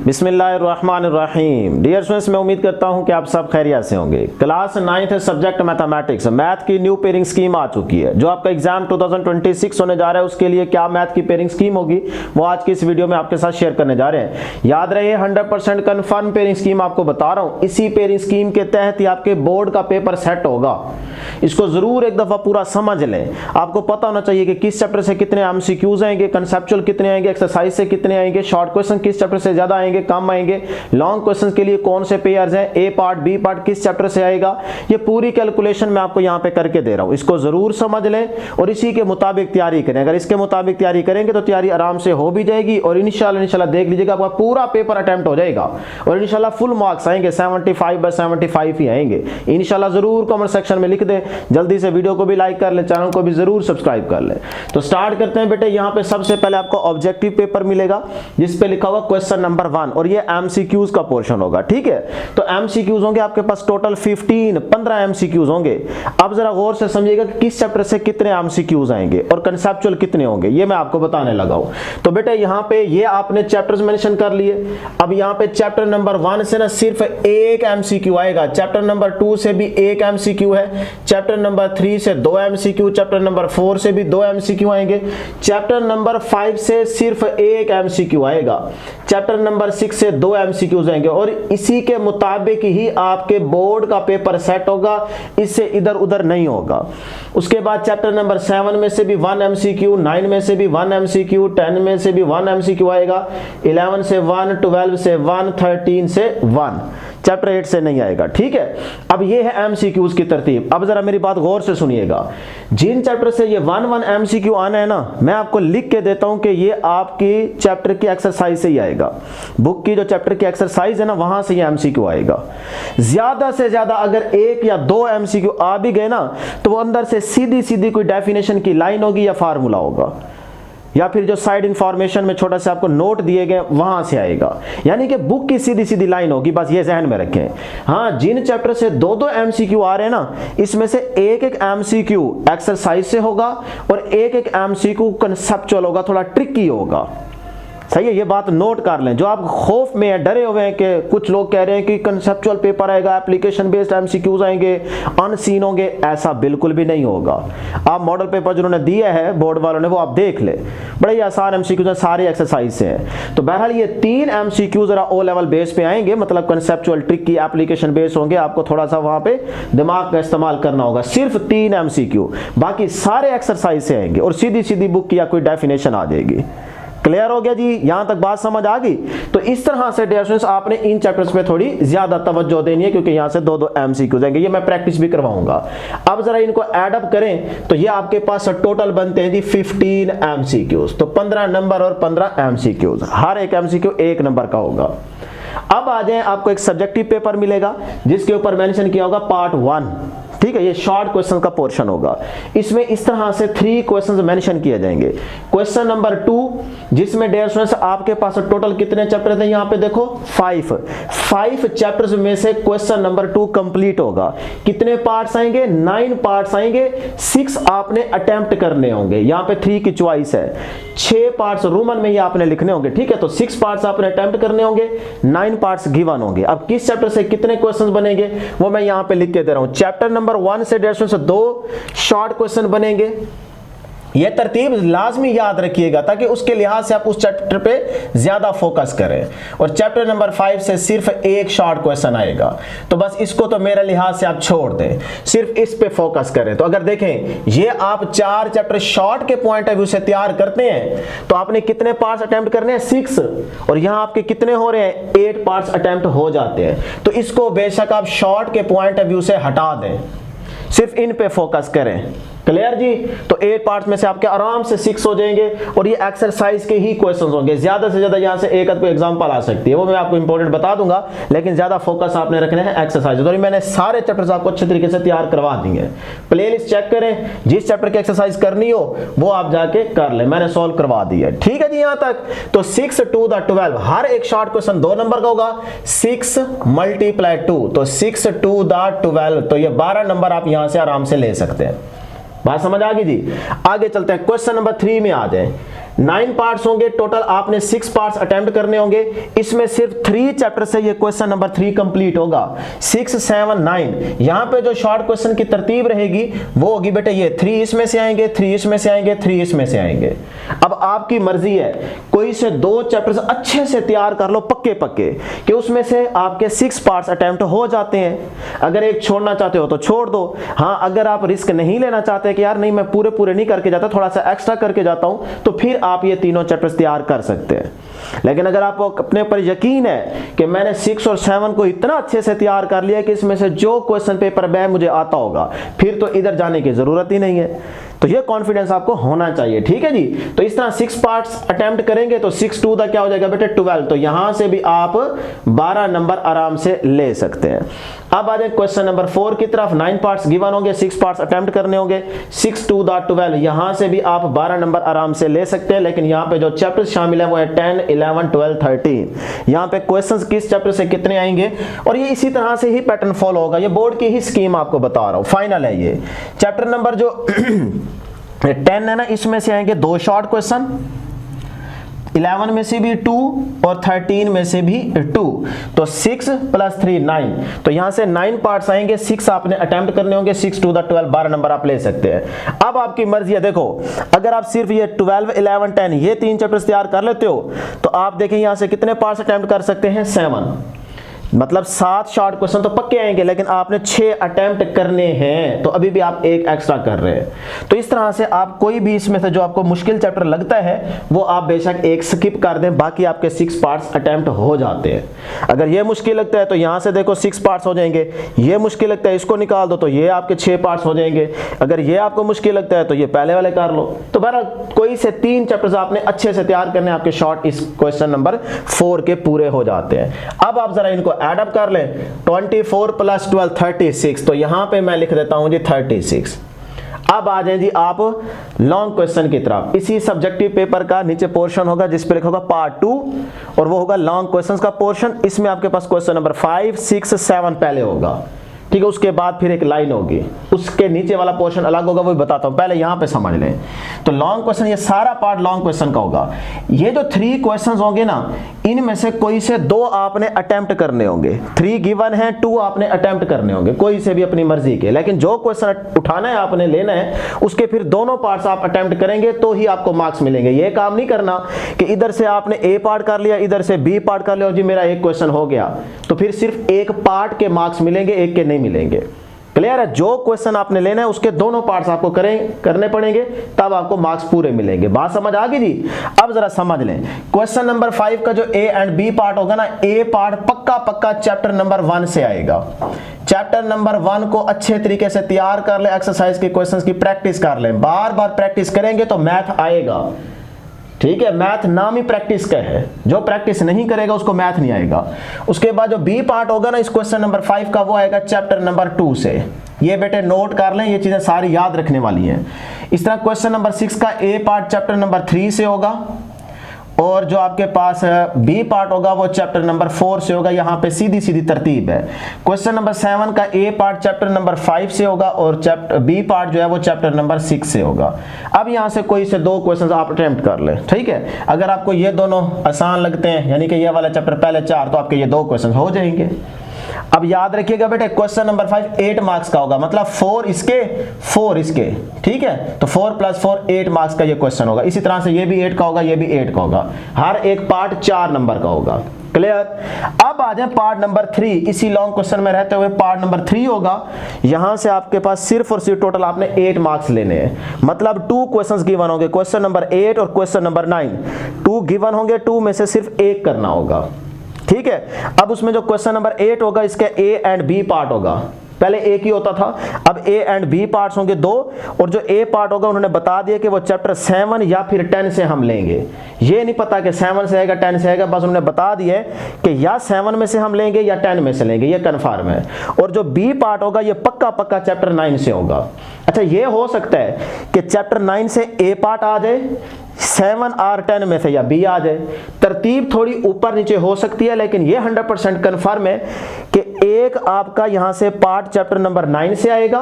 बिस्मिल्लाहिर्रहमानिर्रहीम। Dear students, मैं उम्मीद करता हूं कि आप सब खैरियत से होंगे। Class 9th subject mathematics, math की न्यू पेयरिंग स्कीम आ चुकी है। जो आपका एग्जाम 2026 होने जा रहा है उसके लिए क्या मैथ की पेयरिंग स्कीम होगी वो आज की इस वीडियो में आपके साथ शेयर करने जा रहे हैं। याद रहे 100% कन्फर्म पेयरिंग स्कीम आपको बता रहा हूं। इसी पेयरिंग स्कीम के तहत ही आपके बोर्ड का पेपर सेट होगा। इसको जरूर एक दफा पूरा समझ लें। आपको पता होना चाहिए कि किस चैप्टर से कितने एमसीक्यूज आएंगे, कंसेप्चुअल कितने आएंगे, एक्सरसाइज से कितने आएंगे, शॉर्ट क्वेश्चन किस चैप्टर से ज्यादा आएंगे, कम आएंगे, लॉन्ग क्वेश्चन के लिए कौन से पेयर्स हैं, ए पार्ट बी पार्ट किस चैप्टर से आएगा। ये पूरी कैलकुलेशन मैं आपको यहाँ पे करके दे रहा हूँ। इसको जरूर समझ लें और इसी के मुताबिक तैयारी करें। अगर इसके मुताबिक तैयारी करेंगे तो तैयारी आराम से हो भी जाएगी और इंशाल्लाह देख लीजिएगा आपका पूरा पेपर अटेम्प्ट हो जाएगा और इंशाल्लाह फुल मार्क्स आएंगे, 75/75 ही आएंगे इंशाल्लाह। जरूर कमेंट सेक्शन में लिख दें। जल्दी से वीडियो को भी लाइक कर ले, चैनल को भी जरूर सब्सक्राइब कर ले। तो स्टार्ट करते हैं बेटे। यहाँ पे सबसे पहले आपको ऑब्जेक्टिव पेपर मिलेगा जिस पे लिखा हुआ क्वेश्चन नंबर 1 और ये एमसीक्यूज का पोर्शन होगा। ठीक है, तो एमसीक्यूज होंगे आपके पास टोटल 15 एमसीक्यूज होंगे। अब जरा गौर से समझिएगा कि किस चैप्टर से कितने एमसीक्यूज आएंगे और कंसेप्चुअल कितने होंगे, ये मैं आपको बताने लगा हूं। तो बेटे यहाँ पे ये आपने चैप्टर्स मेंशन कर लिए। अब यहाँ पे चैप्टर नंबर 1 से ना सिर्फ एक एमसीक्यू आएगा, चैप्टर नंबर 2 से भी एक एमसीक्यू है, चैप्टर नंबर 3 से 2 एमसीक्यू, चैप्टर नंबर 4 से भी 2 एमसीक्यू आएंगे, चैप्टर नंबर 5 से सिर्फ एक एमसीक्यू आएगा, चैप्टर नंबर 6 से 2 एमसीक्यूज आएंगे और इसी के मुताबिक ही आपके बोर्ड का पेपर सेट होगा, इससे इधर उधर नहीं होगा। उसके बाद चैप्टर नंबर 7 में से भी 1 एमसीक्यू, 9 में से भी 1 एमसीक्यू, 10 में से भी 1 एमसीक्यू आएगा, 11 से 1, 12 से 1, 13 से 1, चैप्टर 8 से नहीं आएगा। ठीक है, अब ये है एमसीक्यूज की तरतीब। अब जरा मेरी बात गौर से सुनिएगा। जिन चैप्टर से ये 1 एमसीक्यू आना है ना, मैं आपको लिख के देता हूं कि ये आपकी चैप्टर की एक्सरसाइज से ही आएगा। बुक की जो चैप्टर की एक्सरसाइज है ना, वहां से ये एमसीक्यू आएगा। ज्यादा से ज्यादा अगर 1 या 2 एमसीक्यू आ भी गए ना तो वो अंदर से सीधी सीधी कोई डेफिनेशन की लाइन होगी या फार्मूला होगा या फिर जो साइड इंफॉर्मेशन में छोटा सा आपको नोट दिए गए वहां से आएगा। यानी कि बुक की सीधी सीधी लाइन होगी, बस ये जहन में रखें। हाँ, जिन चैप्टर से 2 एमसीक्यू आ रहे हैं ना, इसमें से एक एमसीक्यू एक्सरसाइज से होगा और एक एमसीक्यू कंसेप्चुअल होगा, थोड़ा ट्रिकी होगा। सही है, ये बात नोट कर लें। जो आप खौफ में है, डरे हुए हैं कि कुछ लोग कह रहे हैं कि कंसेप्चुअल पेपर आएगा, एप्लीकेशन बेस्ड एमसीक्यूज आएंगे, अनसीन होंगे, ऐसा बिल्कुल भी नहीं होगा। आप मॉडल पेपर जिन्होंने दिया है बोर्ड वालों ने वो आप देख ले, बड़े ही आसान एमसीक्यूज हैं, सारे एक्सरसाइज से हैं। तो बहरहाल ये 3 एमसीक्यूज जरा ओ लेवल बेस पे आएंगे, मतलब कंसेप्चुअल ट्रिकी एप्लीकेशन बेस होंगे। आपको थोड़ा सा वहां पे दिमाग का इस्तेमाल करना होगा। सिर्फ 3 एमसीक्यू, बाकी सारे एक्सरसाइज से आएंगे और सीधी सीधी बुक की या कोई डेफिनेशन आ जाएगी। क्लियर हो गया जी? यहां तक बात समझ आ गई? तो इस तरह से डियर स्टूडेंट्स आपने इन चैप्टर्स पे थोड़ी ज्यादा तवज्जो देनी है क्योंकि यहां से 2 एमसीक्यू जाएंगे। ये मैं प्रैक्टिस भी करवाऊंगा। अब जरा इनको ऐड अप करें तो ये आपके पास टोटल बनते हैं जी 15 एमसीक्यूज। तो 15 नंबर और 15 एमसीक्यूज, हर एक एमसीक्यू 1 नंबर का होगा। अब आ जाए, आपको एक सब्जेक्टिव पेपर मिलेगा जिसके ऊपर मेंशन किया होगा पार्ट 1। ठीक है, ये शॉर्ट क्वेश्चन का पोर्शन होगा। इसमें इस तरह से 3 क्वेश्चंस मेंशन किए जाएंगे। क्वेश्चन नंबर 2 जिसमें डियर स्टूडेंट्स आपके पास टोटल कितने चैप्टर थे, यहां पे देखो 5 चैप्टर्स में से क्वेश्चन नंबर 2 कंप्लीट होगा। कितने पार्ट्स आएंगे? 9 पार्ट्स आएंगे। 6 आपने अटेम्प्ट करने होंगे। यहां पे 3 की चॉइस है। 6 पार्ट्स रोमन में ये आपने लिखने होंगे। ठीक है, तो 6 पार्ट्स आपने अटेम्प्ट करने होंगे, 9 पार्ट्स गिवन होंगे। अब किस चैप्टर से कितने क्वेश्चंस बनेंगे वो मैं यहां पे लिख के दे रहा हूं। चैप्टर नंबर 1 से 2 शॉर्ट क्वेश्चन बनेंगे। यह तरतीब लाजमी याद रखिएगा ताकि उसके लिहाज से आप उस चैप्टर पे ज्यादा फोकस करें। और चैप्टर नंबर 5 से सिर्फ एक शॉर्ट क्वेश्चन आएगा, तो बस इसको तो मेरे लिहाज से आप छोड़ दें, सिर्फ इस पे फोकस करें। तो अगर देखें ये आप 4 चैप्टर शॉर्ट के पॉइंट ऑफ व्यू से तैयार करते हैं तो आपने कितने पार्ट्स अटेम्प्ट करने हैं? 6। और यहां आपके कितने हो रहे हैं? 8 पार्ट्स अटेम्प्ट हो जाते हैं। तो इसको बेशक आप शॉर्ट के पॉइंट ऑफ व्यू से हटा दें, सिर्फ इन पे फोकस करें। क्लियर जी? तो 8 पार्ट्स में से आपके आराम से 6 हो जाएंगे और ये एक्सरसाइज के ही क्वेश्चंस होंगे। ज्यादा से ज्यादा यहां से एक आध कोई एग्जांपल आ सकती है, वो मैं आपको इंपॉर्टेंट बता दूंगा, लेकिन ज्यादा फोकस आपने रखना है एक्सरसाइज। तो मैंने सारे चैप्टर्स आपको अच्छे तरीके से तैयार करवा दिए। प्लेलिस्ट चेक करें, जिस चैप्टर की एक्सरसाइज करनी हो वो आप जाके कर ले, मैंने सॉल्व करवा दी है। ठीक है जी? यहां तक तो 6 to the 12, हर एक शॉर्ट क्वेश्चन 2 नंबर का होगा। 6 × 2, तो 6 to the 12, तो ये 12 नंबर आप यहां से आराम से ले सकते हैं। बात समझ आ गई जी? आगे चलते हैं, क्वेश्चन नंबर 3 में आ जाए। 9 पार्ट्स होंगे टोटल, आपने 6 पार्ट्स अटेम्प्ट करने होंगे। इसमें सिर्फ 3 चैप्टर से ये क्वेश्चन नंबर 3 कंप्लीट होगा। 6, 7, 9 यहां पे जो शॉर्ट क्वेश्चन की तरतीब रहेगी वो होगी बेटे ये 3 इसमें से आएंगे, 3 इसमें से आएंगे, 3 इसमें से आएंगे। अब आपकी मर्जी है, कोई से 2 चैप्टर्स अच्छे से तैयार कर लो पक्के पक्के कि उसमें से आपके 6 पार्ट्स अटेम्प्ट हो जाते हैं। अगर एक छोड़ना चाहते हो तो छोड़ दो। हाँ, अगर आप रिस्क नहीं लेना चाहते कि यार नहीं मैं पूरे नहीं करके जाता, थोड़ा सा एक्स्ट्रा करके जाता हूं, तो फिर आप ये तीनों चैप्टर्स तैयार कर सकते हैं। लेकिन अगर आपको अपने ऊपर यकीन है कि मैंने 6 और 7 को इतना अच्छे से तैयार कर लिया कि इसमें से जो क्वेश्चन पेपर में मुझे आता होगा, फिर तो इधर जाने की जरूरत ही नहीं है। तो ये कॉन्फिडेंस आपको होना चाहिए, ठीक है जी। तो इस तरह 6 पार्ट्स अटेम्प्ट करेंगे तो 6 2 क्या हो जाएगा बेटे 12। तो यहां से भी आप 12 नंबर आराम से ले सकते हैं। अब आ जाए क्वेश्चन नंबर 4 की तरफ। 9 पार्ट्स गिवन होंगे, 6 पार्ट्स अटेम्प्ट करने होंगे। 6 2 12 यहां से भी आप 12 नंबर आराम से ले सकते हैं। लेकिन यहां पे जो चैप्टर शामिल है वो है 10, 11, 12, 13। यहां पे क्वेश्चंस किस चैप्टर से कितने आएंगे और ये इसी तरह से ही पैटर्न फॉलो होगा। ये बोर्ड की ही स्कीम आपको बता रहा हूं, फाइनल है ये। चैप्टर नंबर जो 10 है ना, इसमें से आएंगे 2 शॉर्ट क्वेश्चन, 11 में से भी 2 और 13 में से भी 2। तो 6 + 3 9। तो यहां से 9 पार्ट्स आएंगे, 6 आपने अटेम्प्ट करने होंगे। 6 2 12 12 नंबर आप ले सकते हैं। अब आपकी मर्जी है, देखो अगर आप सिर्फ ये 12, 11, 10 ये 3 चैप्टर्स तैयार कर लेते हो तो आप देखें यहां से कितने पार्ट्स अटेम्प्ट कर सकते हैं 7, मतलब 7 शॉर्ट क्वेश्चन तो पक्के आएंगे। लेकिन आपने 6 अटेम्प्ट करने हैं तो अभी भी आप 1 एक्स्ट्रा कर रहे हैं। तो इस तरह से आप कोई भी इसमें से जो आपको मुश्किल चैप्टर लगता है वो आप बेशक 1 स्किप कर दें, बाकी आपके 6 पार्ट्स अटेम्प्ट हो जाते हैं। अगर ये मुश्किल लगता है तो यहां से देखो 6 पार्ट्स हो जाएंगे। ये मुश्किल लगता है, इसको निकाल दो तो ये आपके 6 पार्ट्स हो जाएंगे। अगर ये आपको मुश्किल लगता है तो ये पहले वाले कर लो। तो बहरहाल कोई से 3 चैप्टर्स आपने अच्छे से तैयार करने, आपके शॉर्ट इस क्वेश्चन नंबर 4 के पूरे हो जाते हैं। अब आप जरा इनको ऐड अप कर लें। 24 + 12 36। तो यहां पे मैं लिख देता हूं जी 36। अब आ जाएं जी आप लॉन्ग क्वेश्चन की तरफ। इसी सब्जेक्टिव पेपर का नीचे पोर्शन होगा जिस पे लिखा होगा पार्ट 2 और वो होगा लॉन्ग क्वेश्चंस का पोर्शन। इसमें आपके पास क्वेश्चन नंबर 5, 6, 7 पहले होगा, ठीक है। उसके बाद फिर एक लाइन होगी, उसके नीचे वाला पोर्शन अलग होगा, वो भी बताता हूं, पहले यहां पे समझ लें। तो लॉन्ग क्वेश्चन, ये सारा पार्ट लॉन्ग क्वेश्चन का होगा। ये जो 3 क्वेश्चंस होंगे ना, इनमें से कोई से 2 आपने अटेम्प्ट करने होंगे। 3 गिवन है, 2 आपने अटेम्प्ट करने होंगे, कोई से भी अपनी मर्जी के। लेकिन जो क्वेश्चन उठाना है आपने, लेना है, उसके फिर दोनों पार्ट्स आप अटेम्प्ट करेंगे तो ही आपको मार्क्स मिलेंगे। ये काम नहीं करना कि इधर से आपने ए पार्ट कर लिया, इधर से बी पार्ट कर लिया, जी मेरा 1 क्वेश्चन हो गया, तो फिर सिर्फ 1 पार्ट के मार्क्स मिलेंगे, 1 के नहीं मिलेंगे। क्लियर है? जो क्वेश्चन आपने लेना है उसके दोनों पार्ट्स आपको करने पड़ेंगे, तब आपको मार्क्स पूरे मिलेंगे। बात समझ आ गई जी? अब जरा समझ लें, क्वेश्चन नंबर 5 का जो ए एंड बी पार्ट होगा ना, ए पार्ट पक्का चैप्टर नंबर 1 से आएगा। चैप्टर नंबर 1 को अच्छे तरीके से तैयार कर ले, एक्सरसाइज के क्वेश्चंस की प्रैक्टिस कर लें। बार बार प्रैक्टिस करेंगे तो मैथ आएगा, ठीक है। मैथ नाम ही प्रैक्टिस का है, जो प्रैक्टिस नहीं करेगा उसको मैथ नहीं आएगा। उसके बाद जो बी पार्ट होगा ना इस क्वेश्चन नंबर 5 का, वो आएगा चैप्टर नंबर 2 से। ये बेटे नोट कर लें, ये चीजें सारी याद रखने वाली हैं। इस तरह क्वेश्चन नंबर 6 का ए पार्ट चैप्टर नंबर 3 से होगा और जो आपके पास बी पार्ट होगा वो चैप्टर नंबर 4 से होगा। यहाँ पे सीधी तरतीब है। क्वेश्चन नंबर 7 का ए पार्ट चैप्टर नंबर 5 से होगा और चैप्टर बी पार्ट जो है वो चैप्टर नंबर 6 से होगा। अब यहाँ से कोई से 2 क्वेश्चंस आप अटेम्प्ट कर लें, ठीक है। अगर आपको ये दोनों आसान लगते हैं, यानी कि ये वाला चैप्टर पहले 4, तो आपके ये 2 क्वेश्चन हो जाएंगे। अब याद रखिएगा बेटे, क्वेश्चन नंबर 5 8 मार्क्स का होगा, मतलब 4 इसके 4 इसके, ठीक है। तो 4 + 4 8 मार्क्स का ये क्वेश्चन होगा। इसी तरह से ये भी 8 का होगा, ये भी 8 का होगा। हर एक पार्ट 4 नंबर का होगा। क्लियर? अब आ जाए पार्ट नंबर 3। इसी लॉन्ग क्वेश्चन में रहते हुए पार्ट नंबर 3 होगा। यहां से आपके पास सिर्फ और सिर्फ टोटल आपने 8 मार्क्स लेने हैं, मतलब 2 क्वेश्चंस गिवन होंगे, क्वेश्चन नंबर 8 और क्वेश्चन नंबर 9। 2 गिवन होंगे, 2 में से सिर्फ 1 करना होगा, ठीक है। अब उसमें जो क्वेश्चन नंबर 8 होगा, इसका ए एंड बी पार्ट होगा। पहले एक ही होता था, अब ए एंड बी पार्ट्स होंगे 2। और जो ए पार्ट होगा उन्होंने बता दिया कि वो चैप्टर 7 या फिर 10 से हम लेंगे। ये नहीं पता कि 7 से आएगा 10 से आएगा, बस उन्होंने बता दिया है कि या 7 में से हम लेंगे या 10 में से लेंगे, ये कन्फर्म है। और जो बी पार्ट होगा ये पक्का चैप्टर 9 से होगा। अच्छा, ये हो सकता है कि चैप्टर 9 से ए पार्ट आ जाए, 7 और 10 में से या बी आ जाए। तरतीब थोड़ी ऊपर नीचे हो सकती है, लेकिन ये 100% कन्फर्म है कि एक आपका यहां से पार्ट चैप्टर नंबर 9 से आएगा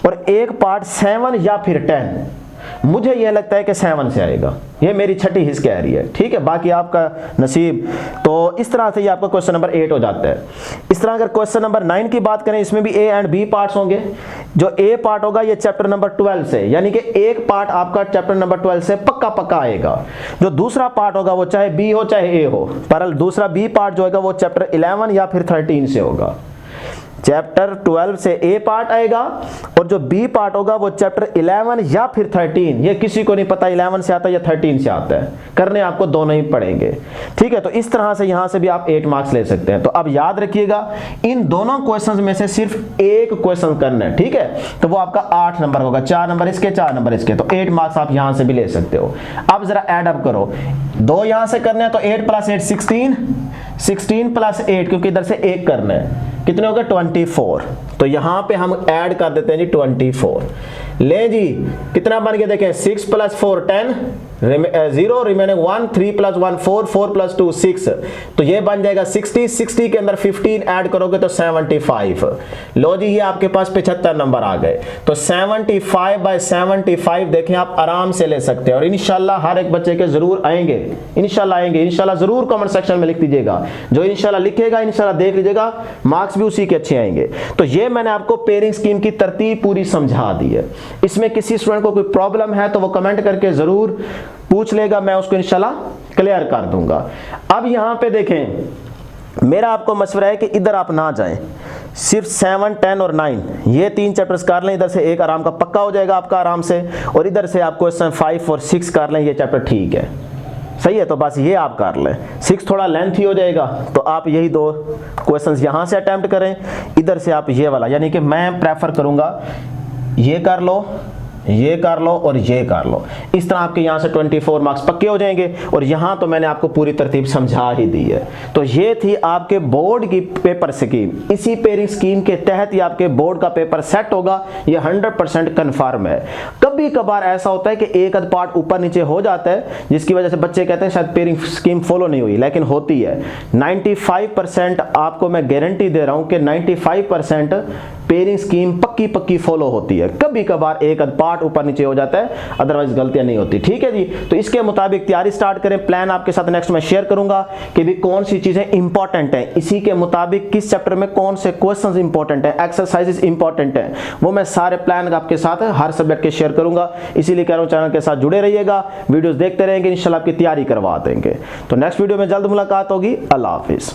और एक पार्ट 7 या फिर 10। मुझे यह लगता है कि 7 से आएगा, ये मेरी छठी हिस्स कह रही है, ठीक है, बाकी आपका नसीब। तो इस तरह से ये आपका क्वेश्चन नंबर 8 हो जाता है। इस तरह अगर क्वेश्चन नंबर 9 की बात करें, इसमें भी ए एंड बी पार्ट्स होंगे। जो ए पार्ट होगा ये चैप्टर नंबर 12 से, यानी कि एक पार्ट आपका चैप्टर नंबर 12 से पक्का पक्का आएगा। जो दूसरा पार्ट होगा वो चाहे बी हो चाहे ए हो, पर दूसरा बी पार्ट जो होगा वो चैप्टर 11 या फिर 13 से होगा। चैप्टर 12 से ए पार्ट आएगा और जो बी पार्ट होगा वो चैप्टर 11 या फिर 13, ये किसी को नहीं पता 11 से आता है या 13 से आता है, करने आपको दोनों ही पड़ेंगे, ठीक है। तो इस तरह से यहां से भी आप 8 मार्क्स ले सकते हैं। तो अब याद रखिएगा इन दोनों क्वेश्चंस में से सिर्फ एक क्वेश्चन करना है, ठीक है, तो वो आपका 8 नंबर होगा, 4 नंबर इसके 4 नंबर इसके, तो 8 मार्क्स आप यहां से भी ले सकते हो। अब जरा ऐड अप करो, 2 यहां से करने हैं तो 8 + 8 16, 16 + 8 क्योंकि इधर से 1 करना है, कितने हो गए 24। तो यहां पे हम ऐड कर देते हैं जी 24। ले जी कितना बन गया देखें, 6 + 4 10, 0 रिमेनिंग 1, 3 + 1 4, 4 + 2 6, तो ये बन जाएगा 60। 60 के अंदर 15 ऐड करोगे तो 75। लो जी ये आपके पास 75 नंबर आ गए। तो 75/75 देखें आप आराम से ले सकते हैं और इंशाल्लाह हर एक बच्चे के जरूर आएंगे, इंशाल्लाह आएंगे, इंशाल्लाह जरूर कमेंट सेक्शन में लिख दीजिएगा। जो इंशाल्लाह लिखेगा इंशाल्लाह देख लीजिएगा मार्क्स भी उसी के अच्छे आएंगे। तो ये मैंने आपको पेयरिंग स्कीम की तरतीब पूरी समझा दी है। इसमें किसी स्टूडेंट को कोई प्रॉब्लम है तो वो कमेंट करके जरूर पूछ लेगा, मैं उसको इंशाल्लाह क्लियर कर दूंगा। अब यहां पे देखें, मेरा आपको मशवरा है कि इधर आप ना जाएं, सिर्फ 7, 10 और 9 ये 3 चैप्टर्स कर लें, इधर से एक आराम का पक्का हो जाएगा आपका आराम से, और इधर से आप क्वेश्चन 5 और 6 कर लें, ये चैप्टर ठीक है, सही है। तो बस ये आप कर लें, 6 थोड़ा लेंथी हो जाएगा तो आप यही 2 क्वेश्चंस यहां से अटेम्प्ट करें, इधर से आप ये वाला, यानी कि मैं प्रेफर करूंगा ये कर लो, ये कर लो और ये कर लो। इस तरह आपके यहाँ से 24 मार्क्स पक्के हो जाएंगे। और यहाँ तो मैंने आपको पूरी तरतीब समझा ही दी है। तो ये थी आपके बोर्ड की पेपर स्कीम। इसी पेयरिंग स्कीम के तहत ही आपके बोर्ड का पेपर सेट होगा, ये 100% कन्फर्म है। कभी कभार ऐसा होता है कि एक आध पार्ट ऊपर नीचे हो जाता है, जिसकी वजह से बच्चे कहते हैं शायद पेयरिंग स्कीम फॉलो नहीं हुई, लेकिन होती है। 95% आपको मैं गारंटी दे रहा हूं कि 95% पेयरिंग स्कीम पक्की पक्की फॉलो होती है। कभी कभार एक आध पार्ट ऊपर नीचे हो जाता है, अदरवाइज गलतियां नहीं होती, ठीक है जी। तो इसके मुताबिक तैयारी स्टार्ट करें। प्लान आपके साथ नेक्स्ट में शेयर करूंगा कि भी कौन सी चीजें इंपॉर्टेंट हैं, इसी के मुताबिक किस चैप्टर में कौन से क्वेश्चंस इंपॉर्टेंट हैं, एक्सरसाइजेस इंपॉर्टेंट हैं, वो मैं सारे प्लान आपके साथ हर सब्जेक्ट के शेयर करूंगा। इसीलिए कह रहा हूं चैनल के साथ जुड़े रहिएगा, वीडियोस देखते रहेंगे, इंशाल्लाह आपकी तैयारी करवा देंगे। तो नेक्स्ट वीडियो में जल्द मुलाकात होगी। अल्लाह हाफिज।